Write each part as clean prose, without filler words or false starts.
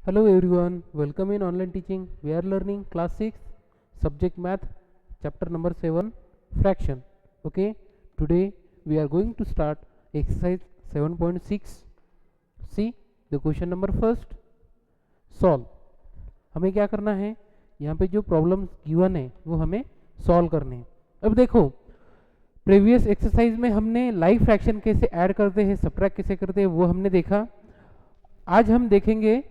Hello everyone, welcome in online teaching. We are learning class 6 subject math chapter number 7 fraction. Okay, today we are going to start exercise 7.6. See the question number first, solve. हमें क्या करना है, यहाँ पे जो problems given है वो हमें सॉल्व करने हैं. अब देखो प्रीवियस एक्सरसाइज में हमने लाइव फ्रैक्शन कैसे ऐड करते हैं, सब्ट्रैक्ट कैसे करते हैं वो हमने देखा. आज हम देखेंगे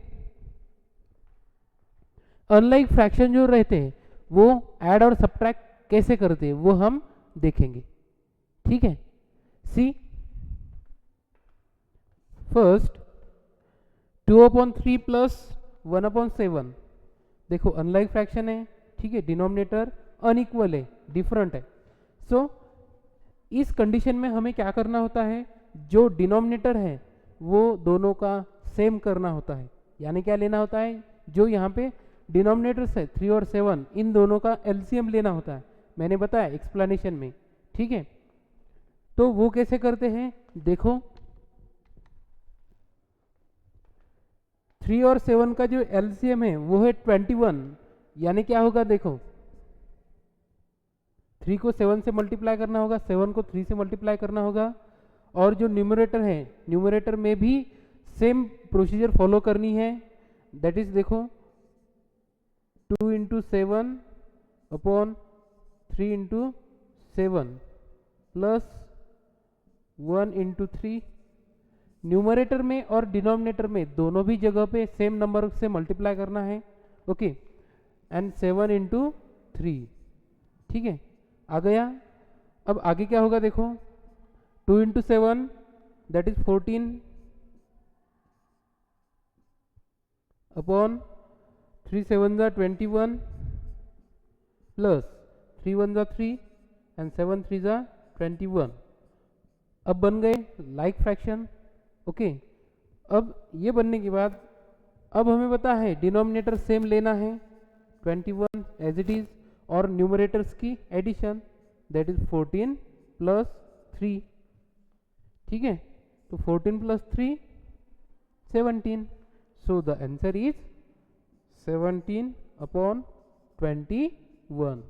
अनलाइक फ्रैक्शन जो रहते हैं वो ऐड और सब्ट्रैक्ट कैसे करते हैं वो हम देखेंगे. ठीक है, सी फर्स्ट 2/3 प्लस 1/7. देखो अनलाइक फ्रैक्शन है, ठीक है, डिनोमिनेटर अनइक्वल है, डिफरेंट है. सो इस कंडीशन में हमें क्या करना होता है, जो डिनोमिनेटर है वो दोनों का सेम करना होता है. यानी क्या लेना होता है, जो यहाँ पे डिनोमिनेटर्स है 3 और 7 इन दोनों का एलसीएम लेना होता है. मैंने बताया एक्सप्लेनेशन में. ठीक है, तो वो कैसे करते हैं, देखो 3 और 7 का जो एलसीएम है वो है 21. यानी क्या होगा, देखो 3 को 7 से मल्टीप्लाई करना होगा, 7 को 3 से मल्टीप्लाई करना होगा, और जो न्यूमरेटर है न्यूमरेटर में भी सेम प्रोसीजर फॉलो करनी है. दैट इज देखो 2 into 7 upon 3 into 7 plus 1 into 3. Numerator में और डिनोमिनेटर में दोनों भी जगह पे सेम नंबर से मल्टीप्लाई करना है. Okay, and 7 into 3. ठीक है, आ गया. अब आगे क्या होगा, देखो 2 इंटू 7 दैट इज 14 अपॉन 3 7 जा 21 प्लस 3 1 जा 3 एंड 7 3 जा 21. अब बन गए लाइक फ्रैक्शन. ओके, अब ये बनने के बाद अब हमें पता है डिनोमिनेटर सेम लेना है 21 एज इट इज, और न्यूमरेटर्स की एडिशन दैट इज 14 प्लस 3. ठीक है, तो 14 plus 3 17. So the answer is 17 upon 21.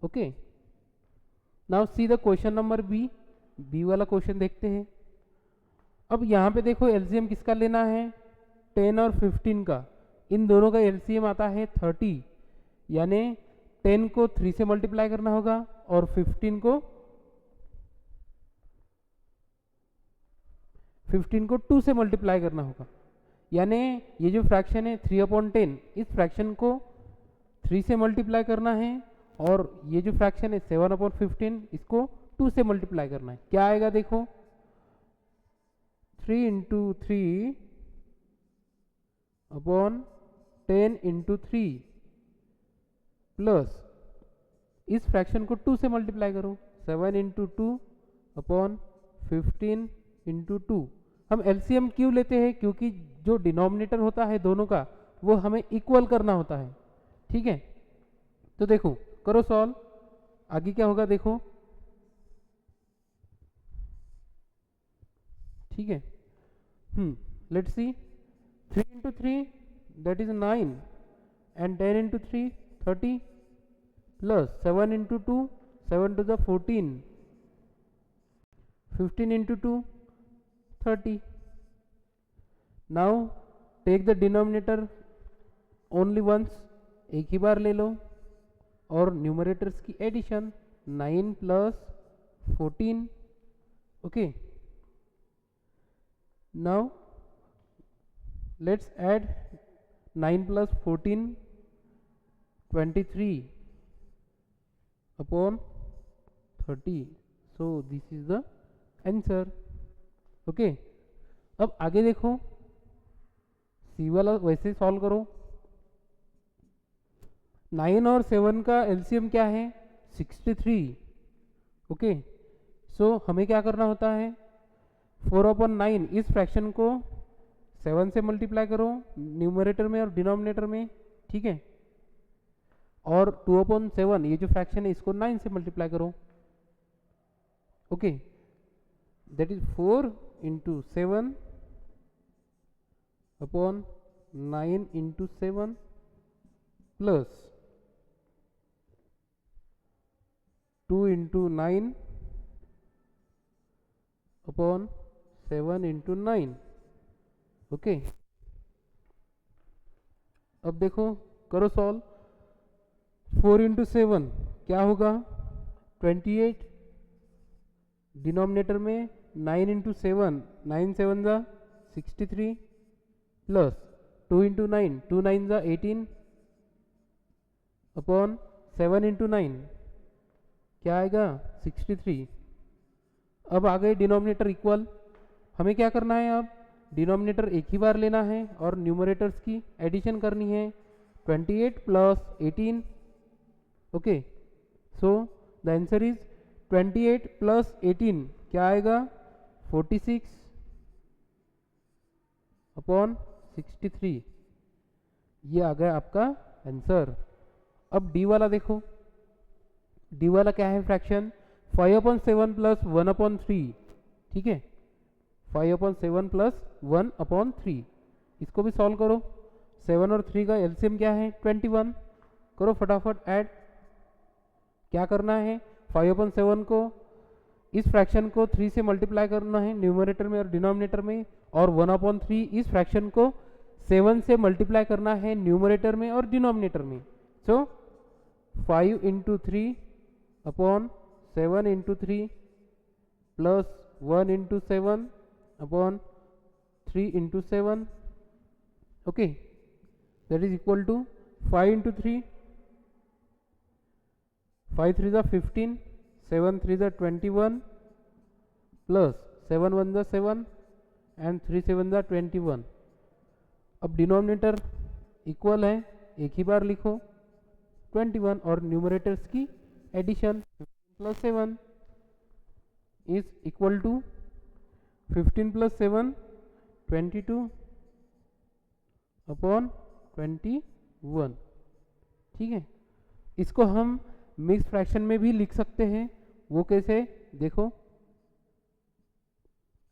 Okay, now see the question number B वाला क्वेश्चन देखते हैं. अब यहाँ पे देखो एलसीएम किसका लेना है, 10 और 15 का. इन दोनों का एलसीएम आता है 30. यानी 10 को 3 से मल्टीप्लाई करना होगा और 15 को 2 से मल्टीप्लाई करना होगा. यानी ये जो फ्रैक्शन है 3/10, इस फ्रैक्शन को 3 से मल्टीप्लाई करना है, और ये जो फ्रैक्शन है 7/15 इसको 2 से मल्टीप्लाई करना है. क्या आएगा, देखो 3 इंटू 3 अपॉन 10 इंटू 3 प्लस इस फ्रैक्शन को 2 से मल्टीप्लाई करो, 7 इंटू 2 अपॉन 15 इंटू 2. हम एलसीएम क्यों लेते हैं, क्योंकि जो डिनोमिनेटर होता है दोनों का वो हमें इक्वल करना होता है. ठीक है, तो देखो करो सॉल्व. आगे क्या होगा, देखो ठीक है. Let's see 3 into 3 that is 9 and 10 into 3 30 plus 7 into 2 7 to the 14 15 into 2 30. Now take the denominator only once, एक ही बार ले लो, और न्यूमरेटर्स की addition 9 plus 14. Okay, now let's add 9 plus 14 23 upon 30. So this is the answer. Okay, अब आगे देखो सी वाला वैसे सॉल्व करो. 9 और 7 का एलसीएम क्या है, 63. ओके, सो हमें क्या करना होता है, 4/9 इस फ्रैक्शन को 7 से मल्टीप्लाई करो न्यूमरेटर में और डिनोमिनेटर में. ठीक है, और 2/7 ये जो फ्रैक्शन है इसको 9 से मल्टीप्लाई करो. Okay, that is 4 into 7 upon 9 into 7 plus 2 into 9 upon 7 into 9। Okay, अब देखो करो सॉल्व। 4 इंटू 7 क्या होगा 28, डिनोमिनेटर में 9 इंटू 7 9 7 ज़ा 63 प्लस 2 इंटू 9 2 9 ज़ा 18 अपॉन 7 इंटू 9 क्या आएगा 63। अब आ गए डिनोमिनेटर इक्वल। हमें क्या करना है, अब डिनोमिनेटर एक ही बार लेना है और न्यूमरेटर्स की एडिशन करनी है। 28 plus 18। Okay, so the answer is 28 plus 18 क्या आएगा 46 अपॉन 63। ये आ गया आपका आंसर। अब डी वाला देखो, डी वाला क्या है फ्रैक्शन 5/7 प्लस 1/3। ठीक है, 5/7 प्लस 1/3। इसको भी सॉल्व करो। 7 और 3 का एलसीएम क्या है 21। करो फटाफट ऐड। क्या करना है 5/7 को इस फ्रैक्शन को 3 से मल्टीप्लाई करना है न्यूमरेटर में और डिनोमिनेटर में, और 1/3 इस फ्रैक्शन को 7 से मल्टीप्लाई करना है न्यूमरेटर में और डिनोमिनेटर में। So 5 into 3 upon 7 into 3 plus 1 into 7 upon 3 into 7। Okay, that is equal to 5 into 3, 5 3 ज़ा 15, 7 3 ज़ा 21 प्लस 7 1 ज़ा 7 एंड 3 7 ज़ा 21। अब डिनोमिनेटर इक्वल है, एक ही बार लिखो 21 और न्यूमरेटर्स की addition 15 plus 7 is equal to 15 plus 7 22 upon 21। ठीक है, इसको हम मिक्स फ्रैक्शन में भी लिख सकते हैं। वो कैसे देखो,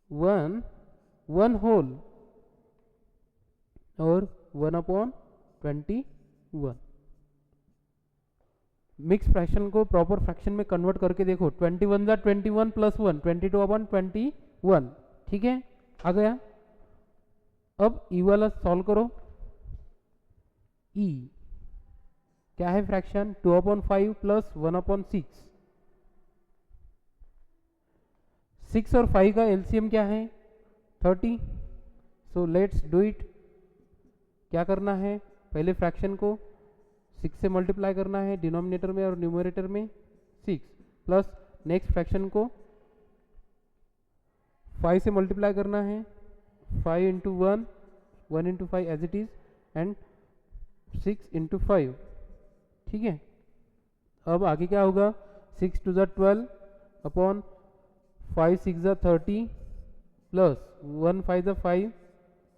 1 होल और 1/21। मिक्स फ्रैक्शन को प्रॉपर फ्रैक्शन में कन्वर्ट करके देखो 21 ज़ा 21 प्लस 1 22/21। ठीक है, आ गया। अब ई वाला सॉल्व करो। ई क्या है फ्रैक्शन 2/5 प्लस 1/6। 6 और 5 का एलसीएम क्या है 30। So let's do it. क्या करना है, पहले फ्रैक्शन को 6 से मल्टीप्लाई करना है डिनोमिनेटर में और न्यूमरेटर में 6, प्लस नेक्स्ट फ्रैक्शन को 5 से मल्टीप्लाई करना है 5 into 1 1 into 5 as it is and 6 into 5। ठीक है, अब आगे क्या होगा 6 2 ज़ा 12 अपॉन 5 6 ज़ा 30 प्लस 1 5 ज़ा 5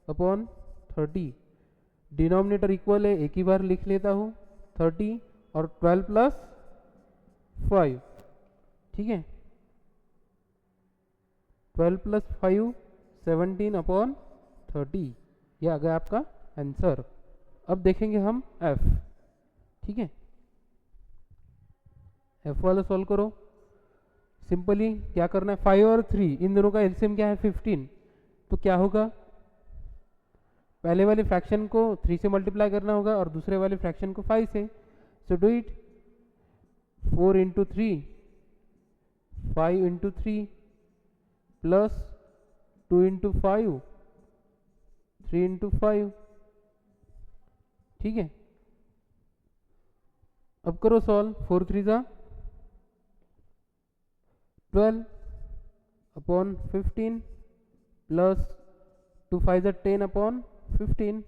अपॉन 30। डिनोमिनेटर इक्वल है, एक ही बार लिख लेता हूँ 30 और 12 प्लस 5। ठीक है, 12 प्लस 5 17 अपॉन 30। यह आ गया आपका आंसर। अब देखेंगे हम एफ। ठीक है, एफ वाला सॉल्व करो। सिंपली क्या करना है 5 और 3 इन दोनों का एलसीएम क्या है 15। तो क्या होगा, पहले वाले फ्रैक्शन को 3 से मल्टीप्लाई करना होगा और दूसरे वाले फ्रैक्शन को 5 से। So do it. 4 into 3 5 into 3 plus 2 into 5 3 into 5। ठीक है, अब करो सॉल्व। 4 3 ज़ा 12 अपॉन 15 प्लस 2 5 ज़ा 10 अपॉन 15।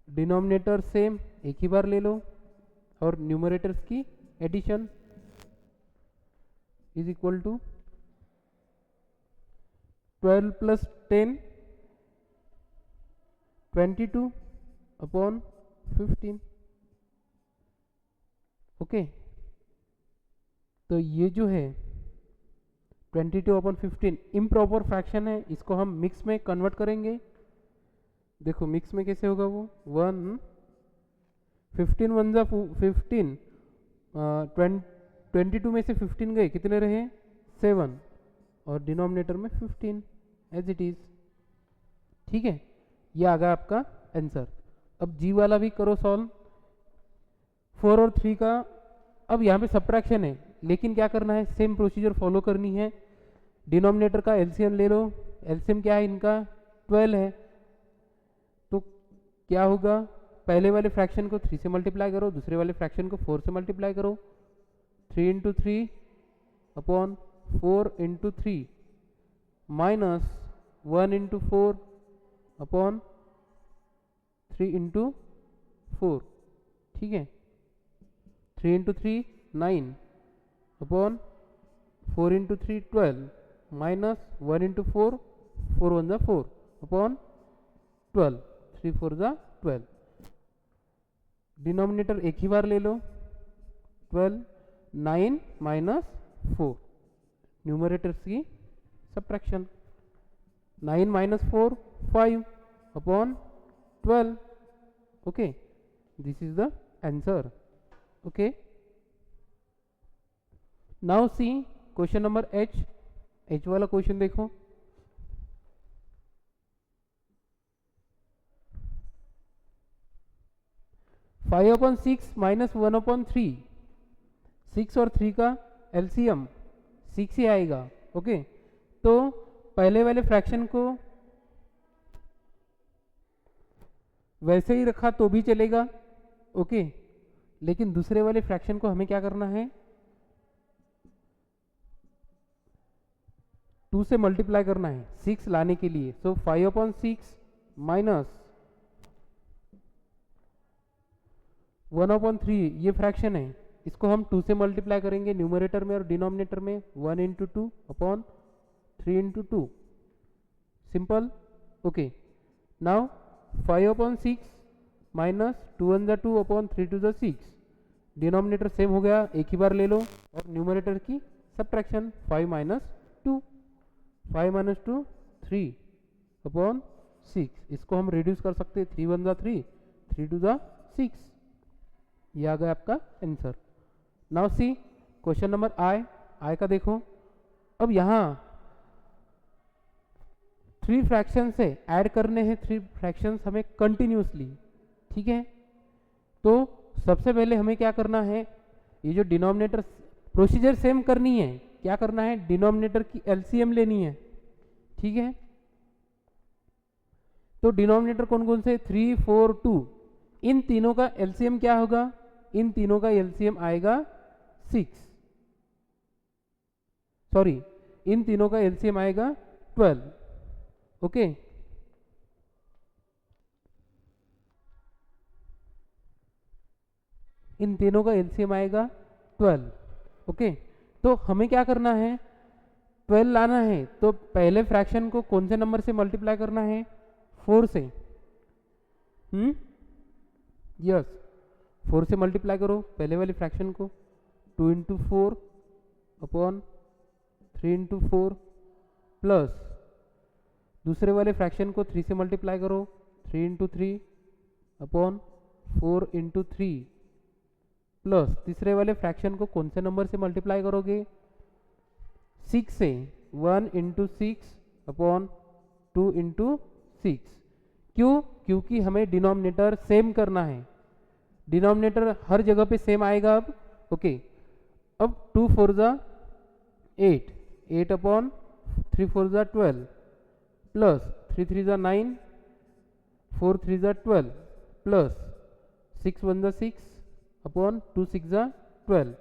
डिनोमिनेटर सेम, एक ही बार ले लो और न्यूमरेटर्स की addition is equal to 12 plus 10 22 upon 15। Okay, तो ये जो है 22/15 इम्प्रॉपर फ्रैक्शन है, इसको हम मिक्स में कन्वर्ट करेंगे। देखो मिक्स में कैसे होगा वो 1 15 वन जा 15 22 में से 15 गए, कितने रहे 7 और डिनोमिनेटर में 15 एज इट इज। ठीक है, ये आ गया आपका आंसर। अब जी वाला भी करो सॉल्व। 4 और 3 का, अब यहाँ पे सब्ट्रैक्शन है लेकिन क्या करना है, सेम प्रोसीजर फॉलो करनी है। डिनोमिनेटर का एलसीएम ले लो। एलसीएम क्या है इनका 12 है, तो क्या होगा, पहले वाले फ्रैक्शन को 3 से मल्टीप्लाई करो, दूसरे वाले फ्रैक्शन को 4 से मल्टीप्लाई करो। 3 into 3 upon 4 into 3 minus 1 into 4 upon 3 into 4। ठीक है, 3 into 3 9 upon 4 into 3 12 minus 1 into 4 4 1 जा 4 अपॉन 12 3 4 जा 12। डिनोमिनेटर एक ही बार ले लो 12 9 माइनस 4, न्यूमरेटर्स की subtraction. 9 minus 4 5 upon 12। Okay, this is the answer. Okay, now see question number H वाला क्वेश्चन देखो। फाइव अपॉन 6 माइनस 1 अपॉन 3, 6 और 3 का एलसीएम 6 ही आएगा। ओके, तो पहले वाले फ्रैक्शन को वैसे ही रखा तो भी चलेगा। ओके, लेकिन दूसरे वाले फ्रैक्शन को हमें क्या करना है, 2 से मल्टीप्लाई करना है 6 लाने के लिए। सो 5 अपॉन 6 माइनस 1 अपॉन 3, ये फ्रैक्शन है, इसको हम 2 से मल्टीप्लाई करेंगे न्यूमरेटर में और डिनोमिनेटर में। 1 into 2 upon 3 into 2, simple. Okay, now 5 upon 6 minus 2 1 जा 2 अपॉन 3 2 जा 6, डिनोमिनेटर सेम हो गया, एक ही बार ले लो, और न्यूमरेटर की सब्ट्रैक्शन 5 माइनस 2, 5 माइनस 2 3 अपॉन 6, इसको हम रिड्यूस कर सकते हैं, 3 1 जा 3 3 2 जा 6। ये आ गया आपका answer. Now see question number I का देखो। अब यहाँ 3 फ्रैक्शन से ऐड करने हैं 3 फ्रैक्शंस हमें कंटिन्यूसली। ठीक है, तो सबसे पहले हमें क्या करना है, ये जो डिनोमिनेटर प्रोसीजर सेम करनी है, क्या करना है, डिनोमिनेटर की एलसीएम लेनी है। ठीक है, तो डिनोमिनेटर कौन कौन से 3 4 2, इन तीनों का एलसीएम क्या होगा, इन तीनों का एलसीएम आएगा 6, सॉरी इन तीनों का एलसीएम आएगा 12। ओके, इन तीनों का एलसीएम आएगा 12। ओके, तो हमें क्या करना है, 12 लाना है, तो पहले फ्रैक्शन को कौन से नंबर से मल्टीप्लाई करना है, 4 से। यस, 4 से मल्टीप्लाई करो पहले वाले फ्रैक्शन को। 2 इंटू 4 अपॉन 3 इंटू 4 प्लस दूसरे वाले फ्रैक्शन को 3 से मल्टीप्लाई करो, 3 इंटू 3 अपॉन 4 इंटू 3 प्लस तीसरे वाले फ्रैक्शन को कौन से नंबर से मल्टीप्लाई करोगे, 6 से, 1 इंटू 6 अपॉन 2 इंटू 6। क्यों, क्योंकि हमें डिनोमिनेटर सेम करना है, डिनोमिनेटर हर जगह पे सेम आएगा। अब ओके, अब 2 4 जा 8, 8 अपॉन 3 4 जा 12 प्लस 3 3 जा 9, 4 3 जा 12 प्लस 6 1 जा 6 अपॉन 2 6 जा 12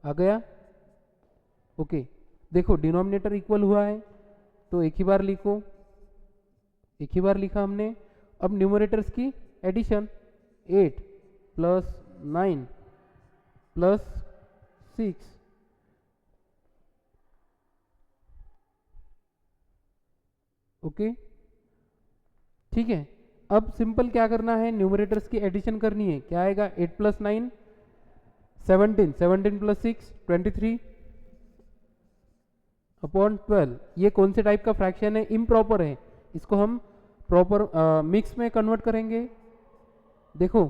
आ गया। ओके, देखो डिनोमिनेटर इक्वल हुआ है, तो एक ही बार लिखो, एक ही बार लिखा हमने। अब न्यूमरेटर्स की एडिशन, 8 प्लस 9 प्लस 6, ओके। ठीक है, अब सिंपल क्या करना है, न्यूमरेटर्स की एडिशन करनी है। क्या आएगा, 8 प्लस 9 17, 17 प्लस 6 23 अपॉन 12। ये कौन से टाइप का फ्रैक्शन है, इम्प्रॉपर है, इसको हम प्रॉपर मिक्स में कन्वर्ट करेंगे। देखो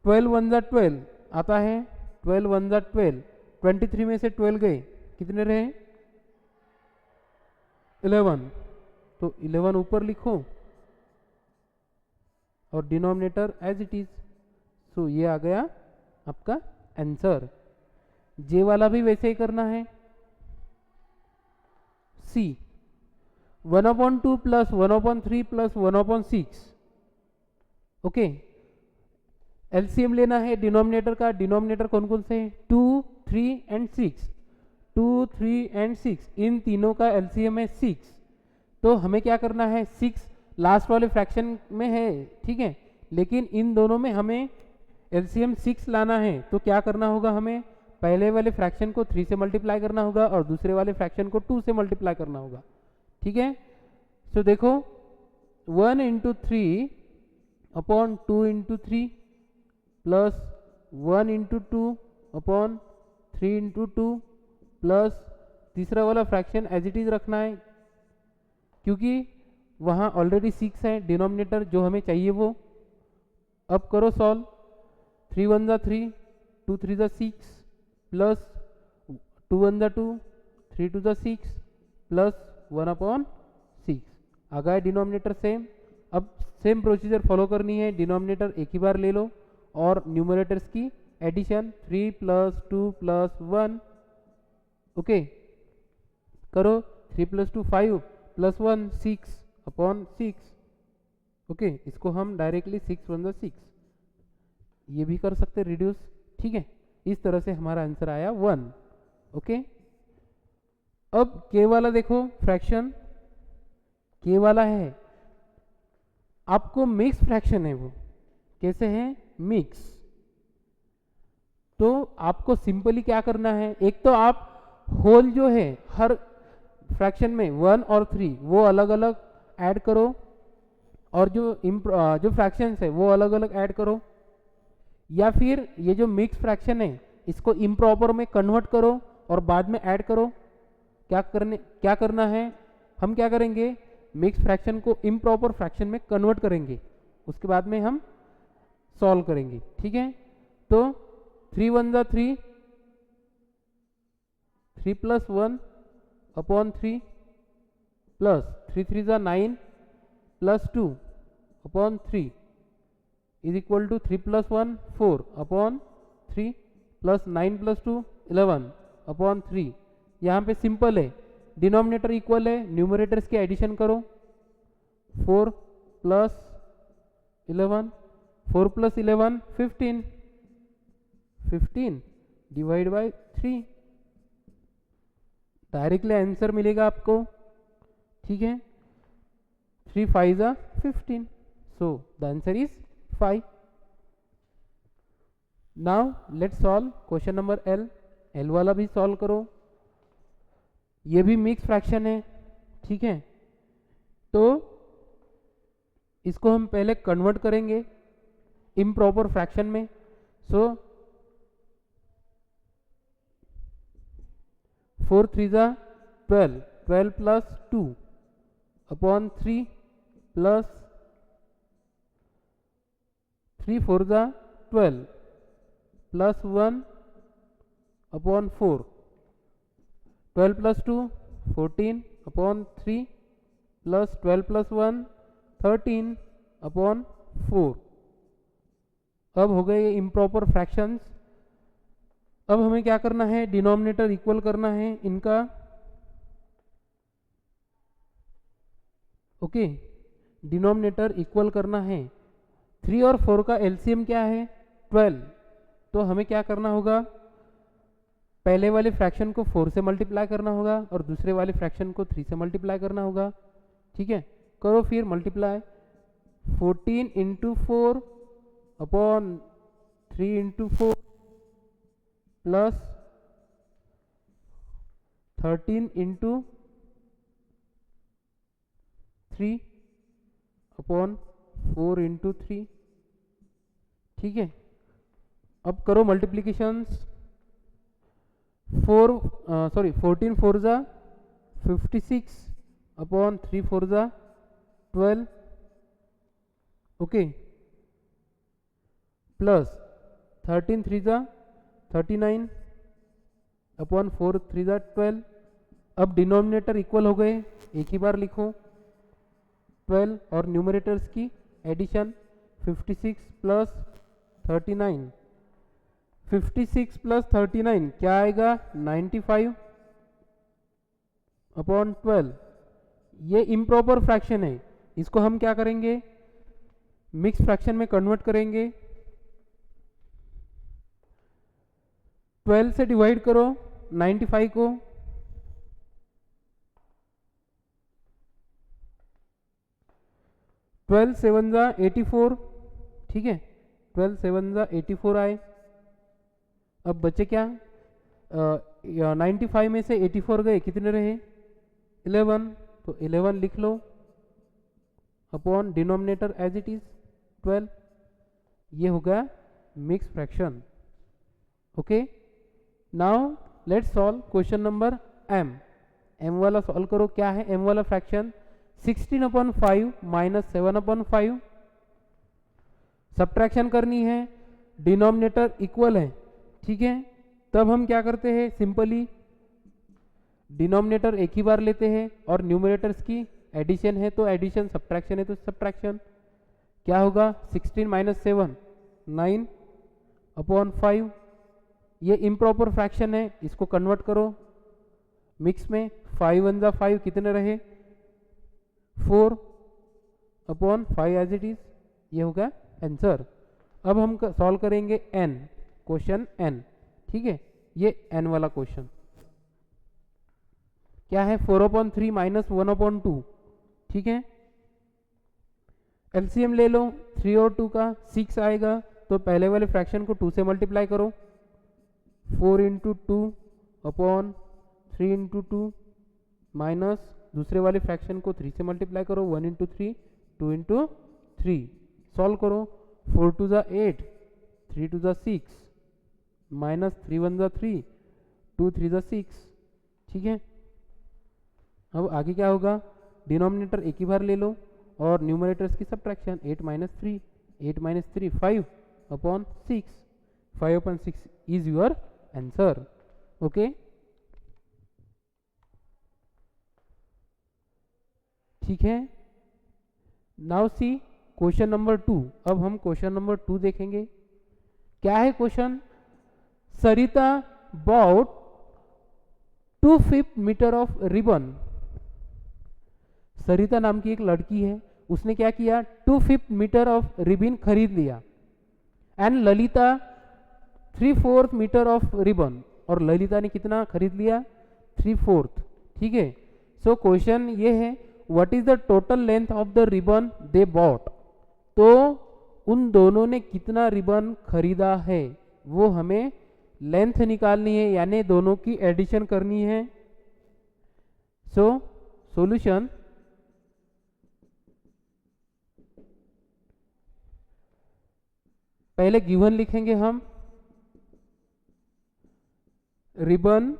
12 वन ज़ा 12 आता है, 12 वन ज़ा 12, 23 में से 12 गए, कितने रहे? 11। तो 11 ऊपर लिखो और डिनोमिनेटर एज इट इज। सो ये आ गया आपका आंसर। जे वाला भी वैसे ही करना है। सी 1/2 प्लस 1/3 प्लस 1/6। ओके, एलसीएम लेना है डिनोमिनेटर का। डिनोमिनेटर कौन कौन से हैं? 2, 3 एंड 6। 2, 3 एंड 6 इन तीनों का एलसीएम है 6। तो हमें क्या करना है? 6 लास्ट वाले फ्रैक्शन में है, ठीक है, लेकिन इन दोनों में हमें एलसीएम 6 लाना है। तो क्या करना होगा? हमें पहले वाले फ्रैक्शन को 3 से मल्टीप्लाई करना होगा और दूसरे वाले फ्रैक्शन को 2 से मल्टीप्लाई करना होगा, ठीक है। तो देखो 1 into 3 upon 2 into 3 plus 1 into 2 upon 3 into 2 plus तीसरा वाला फ्रैक्शन एज इट इज रखना है, क्योंकि वहाँ ऑलरेडी 6 है डिनोमिनेटर जो हमें चाहिए वो। अब करो सॉल्व। 3 वन ज़ा 3, 2 3 ज़ा 6 प्लस 2 वन ज़ा 2, 3 2 ज़ा 6 प्लस 1/6 आ गया डिनोमिनेटर सेम। अब सेम प्रोसीजर फॉलो करनी है, डिनोमिनेटर एक ही बार ले लो और न्यूमरेटर्स की एडिशन 3 प्लस 2 प्लस 1। ओके, करो 3 प्लस 2 5 प्लस 1 6/6। ओके, इसको हम डायरेक्टली 6 वन ज़ा 6 ये भी कर सकते रिड्यूस, ठीक है। इस तरह से हमारा आंसर आया 1। ओके, अब के वाला देखो फ्रैक्शन, के वाला है आपको मिक्स फ्रैक्शन है। वो कैसे है? मिक्स। तो आपको सिंपली क्या करना है? एक तो आप होल जो है हर फ्रैक्शन में 1 और 3 वो अलग अलग ऐड करो और जो फ्रैक्शंस है वो अलग अलग ऐड करो, या फिर ये जो मिक्स फ्रैक्शन है इसको इम्प्रॉपर में कन्वर्ट करो और बाद में ऐड करो। क्या करना है? हम क्या करेंगे? मिक्स फ्रैक्शन को इम्प्रॉपर फ्रैक्शन में कन्वर्ट करेंगे, उसके बाद में हम सॉल्व करेंगे, ठीक है। तो 3 वन ज़ा 3, 3 प्लस 1 अपॉन 3 प्लस 3 3 ज़ा 9 plus 2 upon 3 is equal to 3 plus 1 4 upon 3 plus 9 plus 2 11 upon 3। यहाँ पे सिंपल है, डिनोमिनेटर इक्वल है, न्यूमरेटर्स की एडिशन करो। 4 plus 11, 4 plus 11 15, 15 divide by 3, directly answer मिलेगा आपको, ठीक है। 3 5 ज़ा 15, so the answer is 5। Now let's solve question number L. L वाला भी सॉल्व करो, ये भी मिक्स फ्रैक्शन है, ठीक है। तो इसको हम पहले कन्वर्ट करेंगे इम्प्रॉपर फ्रैक्शन में। सो 4 3 ज़ा 12, 12 प्लस 2 अपॉन 3 प्लस 3 4 ज़ा 12 plus 1 upon 4, 12 plus 2 14 upon 3 plus 12 plus 1 13 upon 4। अब हो गए ये इम्प्रॉपर फ्रैक्शंस। अब हमें क्या करना है? डिनोमिनेटर इक्वल करना है इनका। ओके, डिनोमिनेटर इक्वल करना है। 3 और 4 का एलसीएम क्या है? 12। तो हमें क्या करना होगा? पहले वाले फ्रैक्शन को 4 से मल्टीप्लाई करना होगा और दूसरे वाले फ्रैक्शन को 3 से मल्टीप्लाई करना होगा, ठीक है। करो फिर multiply. 14 into 4 upon 3 into 4 plus 13 into 3 upon 4 into 3, ठीक है। अब करो मल्टीप्लीकेशंस। 14 4 ज़ा 56 अपॉन 3 4 ज़ा 12, ओके, प्लस 13 3 जा 39 अपॉन 4 3 जा 12। अब डिनोमिनेटर इक्वल हो गए, एक ही बार लिखो 12 और न्यूमरेटर्स की एडिशन 56 प्लस 39, 56 प्लस 39 क्या आएगा 95 अपॉन 12। ये इम्प्रॉपर फ्रैक्शन है, इसको हम क्या करेंगे मिक्स फ्रैक्शन में कन्वर्ट करेंगे। 12 से डिवाइड करो 95 को, 12 7 जा 84, ठीक है, 12 7 जा 84 आए। अब बचे क्या 95 में से 84 गए, कितने रहे 11, तो 11 लिख लो upon denominator as it is 12। ये होगा mix fraction. Okay, now let's solve question number M. M वाला सॉल्व करो। क्या है एम वाला फ्रैक्शन 16/5 माइनस 7/5। सब्ट्रैक्शन करनी है, डिनोमिनेटर इक्वल है, ठीक है। तब हम क्या करते हैं सिंपली डिनोमिनेटर एक ही बार लेते हैं और न्यूमरेटर्स की एडिशन है तो एडिशन, सब्ट्रैक्शन है तो सब्ट्रैक्शन। क्या होगा 16 माइनस 7 9 अपॉन 5। ये इम्प्रॉपर फ्रैक्शन है, इसको कन्वर्ट करो मिक्स में। 5 1 जा 5 कितने रहे 4 अपॉन 5 एज इट इज। ये होगा आंसर। अब हम सॉल्व करेंगे एन, क्वेश्चन एन, ठीक है। ये एन वाला क्वेश्चन क्या है 4/3 माइनस 1/2, ठीक है। एलसीएम ले लो, 3 और 2 का 6 आएगा, तो पहले वाले फ्रैक्शन को 2 से मल्टीप्लाई करो। 4 इंटू 2 अपॉन 3 इंटू 2 माइनस दूसरे वाले फ्रैक्शन को 3 से मल्टीप्लाई करो। 1 इंटू 3 2 इंटू 3 सॉल्व करो। 4 2 जा 8 3 2 जा 6 माइनस 3 1 जा 3 2 3 जा 6, ठीक है। अब आगे क्या होगा डिनोमिनेटर एक ही बार ले लो और न्यूमरेटर्स की subtraction 8 minus 3 8 minus 3 5 upon 6 5 upon 6 is your answer. Okay, ठीक है। Now see question number 2। अब हम क्वेश्चन नंबर 2 देखेंगे। क्या है question Sarita bought 2/5 metre of ribbon. Sarita नाम की एक लड़की है, उसने क्या किया 2/5 मीटर ऑफ रिबन खरीद लिया। And Lalita 3/4 metre of ribbon, और ललिता ने कितना खरीद लिया 3/4, ठीक है। सो क्वेश्चन ये है what is the total length of the ribbon they bought. तो उन दोनों ने कितना रिबन खरीदा है वो हमें लेंथ निकालनी है, यानी दोनों की एडिशन करनी है। सो सॉल्यूशन पहले गिवन लिखेंगे हम, ribbon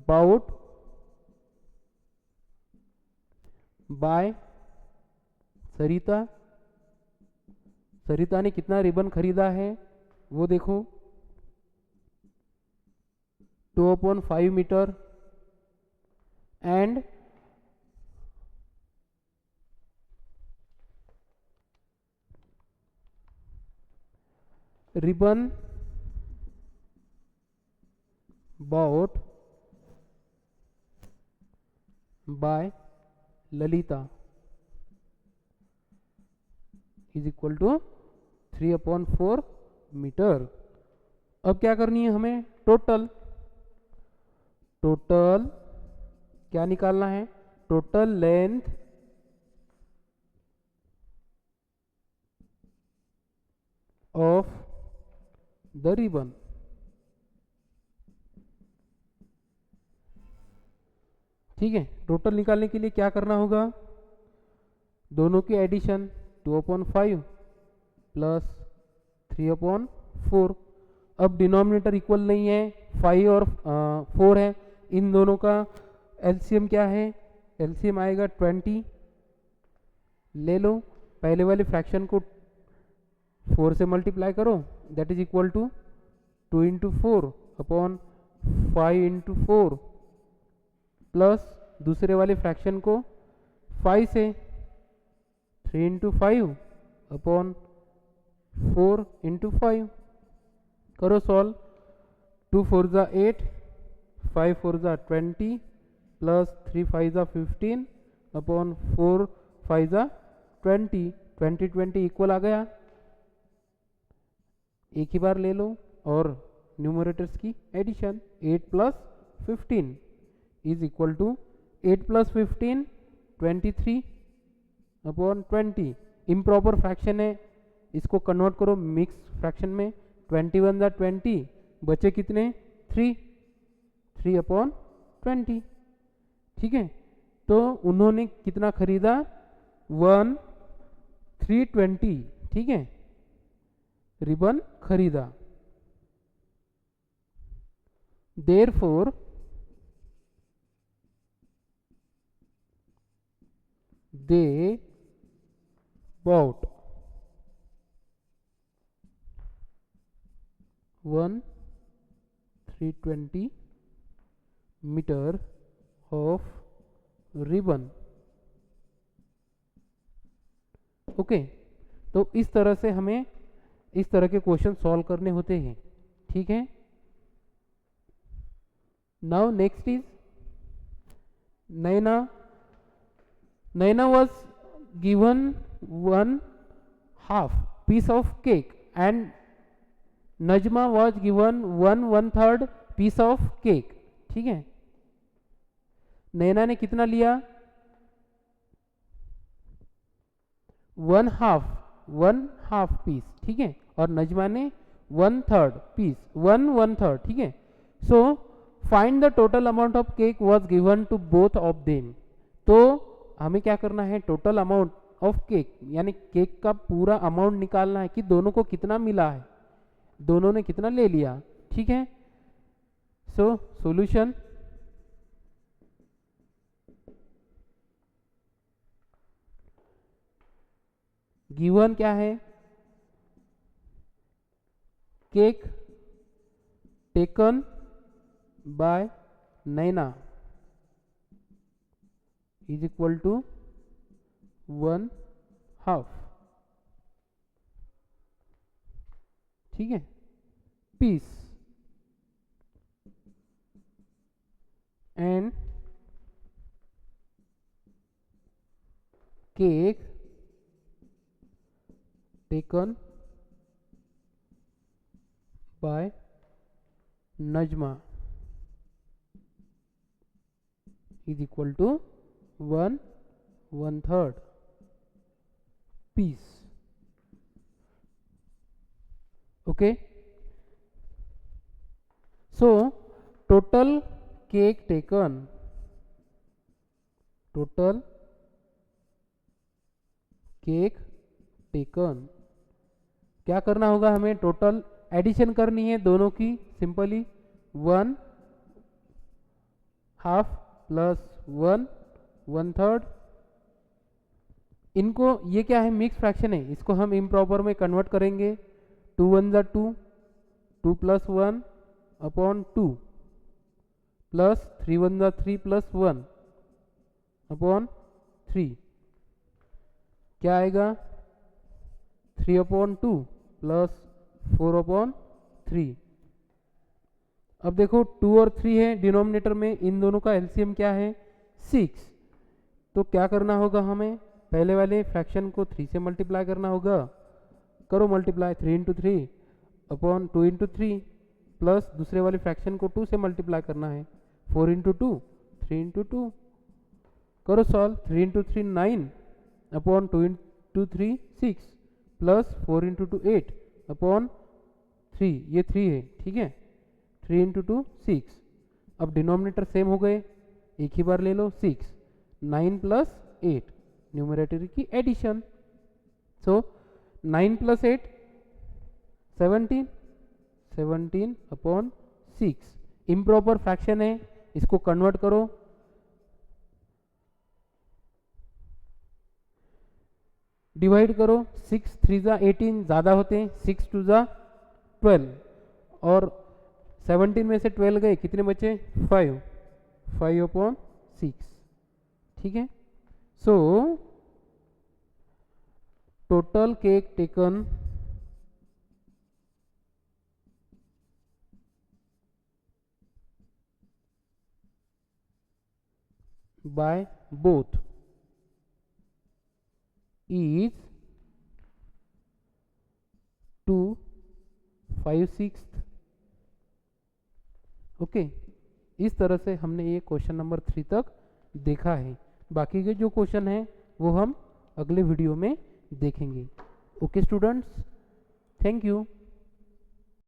bought by Sarita. Sarita ने कितना रिबन खरीदा है वो देखो 2/5 metre. And ribbon bought by Lalita is equal to 3/4 metre. अब क्या करनी है हमें टोटल क्या निकालना है total length of the ribbon. ठीक है, टोटल निकालने के लिए क्या करना होगा दोनों की एडिशन 2/5 प्लस 3/4। अब डिनोमिनेटर इक्वल नहीं है, 5 और 4 है, इन दोनों का एलसीएम क्या है, एलसीएम आएगा 20 ले लो, पहले वाले फ्रैक्शन को 4 से मल्टीप्लाई करो, that is equal to 2 into 4 upon 5 into 4, plus दूसरे वाले फ्रैक्शन को 5 से 3 इंटू 5 अपॉन 4 इंटू 5, करो सॉल्व। 2 4 ज़ा 8, 5 4 ज़ा 20, प्लस 3 5 ज़ा 15 अपॉन 4 5 ज़ा 20, 20 20 इक्वल आ गया। एक ही बार ले लो और न्यूमरेटर्स की addition, 8 plus 15 is equal to 8 plus 15 23 upon 20। Improper fraction है, इसको कन्वर्ट करो मिक्स फ्रैक्शन में। 21 ज़ा 20, बचे कितने 3 अपॉन 20, ठीक है। तो उन्होंने कितना खरीदा 320, ठीक है, रिबन खरीदा। Therefore they bought 320 metre of ribbon. Okay, तो इस तरह से हमें इस तरह के क्वेश्चन सॉल्व करने होते हैं, ठीक है। Now next is Naina. Naina was given 1/2 piece of cake and Najma was given 1/3 piece of cake, ठीक है। नैना ने कितना लिया 1/2 पीस, ठीक है, और नजमा ने 1/3 पीस, 1/3, ठीक है। So find the total amount of cake was given to both of them. तो हमें क्या करना है, टोटल अमाउंट ऑफ केक यानी केक का पूरा अमाउंट निकालना है कि दोनों को कितना मिला है, दोनों ने कितना ले लिया, ठीक है। सो सॉल्यूशन, गिवन क्या है, cake taken by Naina is equal to 1/2, ठीक है, piece and cake taken by Najma is equal to 1/3 piece. Okay, so total cake taken, total cake taken, क्या करना होगा हमें, टोटल एडिशन करनी है दोनों की, सिंपली 1/2 प्लस 1/3। इनको, ये क्या है, मिक्स फ्रैक्शन है, इसको हम इम्प्रॉपर में कन्वर्ट करेंगे। 2 1 ज़ा 2, 2 प्लस 1 अपॉन 2, प्लस 3 1 ज़ा 3 प्लस 1 अपॉन 3, क्या आएगा 3/2 प्लस 4/3। अब देखो 2 और 3 है डिनोमिनेटर में, इन दोनों का एलसीएम क्या है 6। तो क्या करना होगा हमें, पहले वाले फ्रैक्शन को 3 से मल्टीप्लाई करना होगा, करो multiply, 3 into 3 upon 2 into 3, plus दूसरे वाले फ्रैक्शन को 2 से मल्टीप्लाई करना है, 4 इंटू 2 3 इंटू 2, करो solve, 3 into 3 9 upon 2 into 3 6, plus 4 into 2 8 upon 3, ये 3 है, ठीक है, 3 इंटू 2 6। अब डिनोमिनेटर सेम हो गए, एक ही बार ले लो, 6 9 प्लस 8, न्यूमरेटर की एडिशन। सो 9 प्लस 8 17, 17 अपॉन 6। इम्प्रॉपर फ्रैक्शन है, इसको कन्वर्ट करो। डिवाइड करो, 6 3 ज़ा 18 ज़्यादा होते हैं, 6 2 ज़ा 12 और 17 में से 12 गए, कितने बचे? 5, 5/6, ठीक है। So total cake taken by both is 2/5/6। Okay, इस तरह से हमने ये क्वेश्चन नंबर 3 तक देखा है। बाकी के जो क्वेश्चन हैं वो हम अगले वीडियो में देखेंगे। Okay students, thank you.